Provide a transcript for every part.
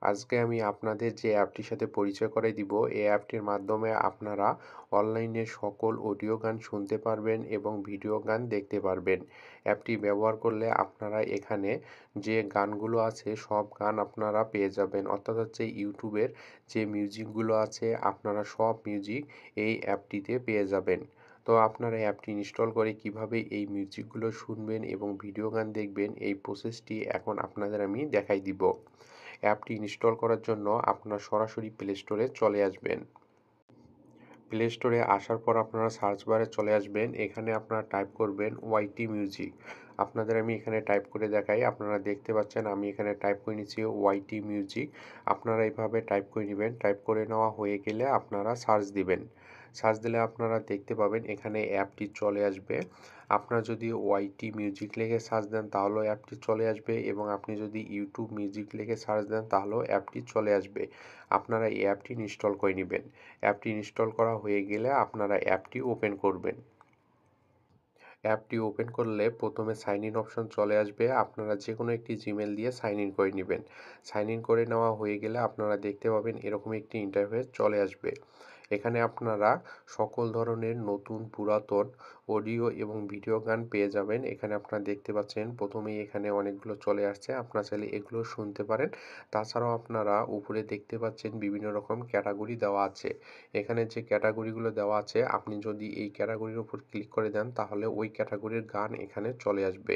আজকে আমি আপনাদের যে অ্যাপটির সাথে পরিচয় করাই দিব, এই অ্যাপটির মাধ্যমে আপনারা অনলাইনে সকল অডিও গান শুনতে পারবেন এবং ভিডিও গান দেখতে পারবেন। অ্যাপটি ব্যবহার করলে আপনারা এখানে যে গানগুলো আছে সব গান আপনারা পেয়ে যাবেন। অর্থাৎ হচ্ছে ইউটিউবের যে মিউজিকগুলো আছে আপনারা সব মিউজিক এই অ্যাপটিতে পেয়ে যাবেন। তো আপনারা অ্যাপটি ইনস্টল করে কিভাবে এই মিউজিকগুলো শুনবেন এবং ভিডিও গান দেখবেন এই প্রসেসটি এখন আপনাদের আমি দেখাই দিব। অ্যাপটি ইনস্টল করার জন্য আপনারা সরাসরি প্লে স্টোরে চলে আসবেন। প্লে স্টোরে আসার পর আপনারা সার্চ বারে চলে আসবেন। এখানে আপনারা টাইপ করবেন ওয়াইটি মিউজিক। আপনাদের আমি এখানে টাইপ করে দেখাই। আপনারা দেখতে পাচ্ছেন আমি এখানে টাইপ করে নিচ্ছি ওয়াইটি মিউজিক। আপনারা এইভাবে টাইপ করে নেবেন। টাইপ করে নেওয়া হয়ে গেলে আপনারা সার্চ দিবেন। সার্চ দিলে আপনারা দেখতে পাবেন এখানে অ্যাপটি চলে আসবে। আপনারা যদি ওয়াইটি মিউজিক লিখে সার্চ দেন তাহলেও অ্যাপটি চলে আসবে এবং আপনি যদি ইউটিউব মিউজিক লিখে সার্চ দেন তাহলেও অ্যাপটি চলে আসবে। আপনারা এই অ্যাপটি ইনস্টল করে নেবেন। অ্যাপটি ইনস্টল করা হয়ে গেলে আপনারা অ্যাপটি ওপেন করবেন। অ্যাপটি ওপেন করলে প্রথমে সাইন ইন অপশন চলে আসবে। আপনারা যে কোনো একটি জিমেল দিয়ে সাইন ইন করে নেবেন। সাইন ইন করে নেওয়া হয়ে গেলে আপনারা দেখতে পাবেন এরকম একটি ইন্টারফেস চলে আসবে। এখানে আপনারা সকল ধরনের নতুন পুরাতন অডিও এবং ভিডিও গান পেয়ে যাবেন। এখানে আপনারা দেখতে পাচ্ছেন প্রথমেই এখানে অনেকগুলো চলে আসছে। আপনারা চাইলে এগুলো শুনতে পারেন। তাছাড়াও আপনারা উপরে দেখতে পাচ্ছেন বিভিন্ন রকম ক্যাটাগরি দেওয়া আছে। এখানে যে ক্যাটাগরিগুলো দেওয়া আছে আপনি যদি এই ক্যাটাগরির উপর ক্লিক করে দেন তাহলে ওই ক্যাটাগরির গান এখানে চলে আসবে।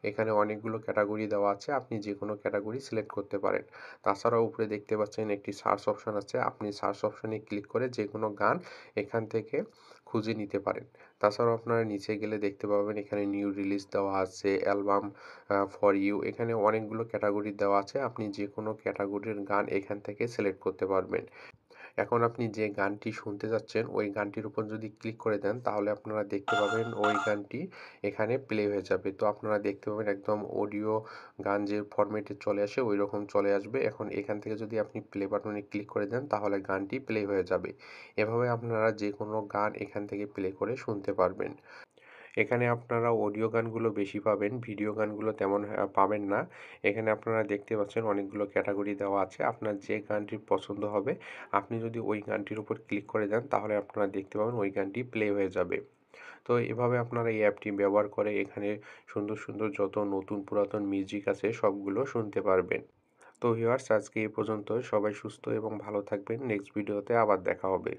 এখানে অনেকগুলো ক্যাটাগরি দেওয়া আছে, আপনি যে কোনো ক্যাটাগরি সিলেক্ট করতে পারেন। তাছাড়াও উপরে দেখতে পাচ্ছেন একটি সার্চ অপশন আছে, আপনি সার্চ অপশনে ক্লিক করে যে কোনো গান এখান থেকে খুঁজে নিতে পারেন। তাছাড়াও আপনারা নিচে গেলে দেখতে পাবেন এখানে নিউ রিলিজ দেওয়া আছে, অ্যালবাম ফর ইউ, এখানে অনেকগুলো ক্যাটাগরি দেওয়া আছে, আপনি যে কোনো ক্যাটাগরির গান এখান থেকে সিলেক্ট করতে পারবেন। এখন আপনি যে গানটি শুনতে যাচ্ছেন ওই গানটির উপর যদি ক্লিক করে দেন তাহলে আপনারা দেখতে পাবেন ওই গানটি এখানে প্লে হয়ে যাবে। তো আপনারা দেখতে পাবেন একদম অডিও গান যে ফরম্যাটে চলে আসে ওই রকম চলে আসবে। এখন এখান থেকে যদি আপনি প্লে বাটনে ক্লিক করে দেন তাহলে গানটি প্লে হয়ে যাবে। এভাবে আপনারা যে কোনো গান এখান থেকে প্লে করে শুনতে পারবেন। এখানে আপনারা অডিও গানগুলো বেশি পাবেন, ভিডিও গানগুলো তেমন পাবেন না। এখানে আপনারা দেখতে পাচ্ছেন অনেকগুলো ক্যাটাগরি দেওয়া আছে। আপনার যে গানটি পছন্দ হবে আপনি যদি ওই গানটির উপর ক্লিক করে দেন তাহলে আপনারা দেখতে পাবেন ওই গানটি প্লে হয়ে যাবে। তো এভাবে আপনারা এই অ্যাপটি ব্যবহার করে এখানে সুন্দর, সুন্দর যত নতুন পুরাতন মিউজিক আছে সবগুলো শুনতে পারবেন। তো ভিউয়ার্স আজকে এই পর্যন্তই। সবাই সুস্থ এবং ভালো থাকবেন। নেক্সট ভিডিওতে আবার দেখা হবে।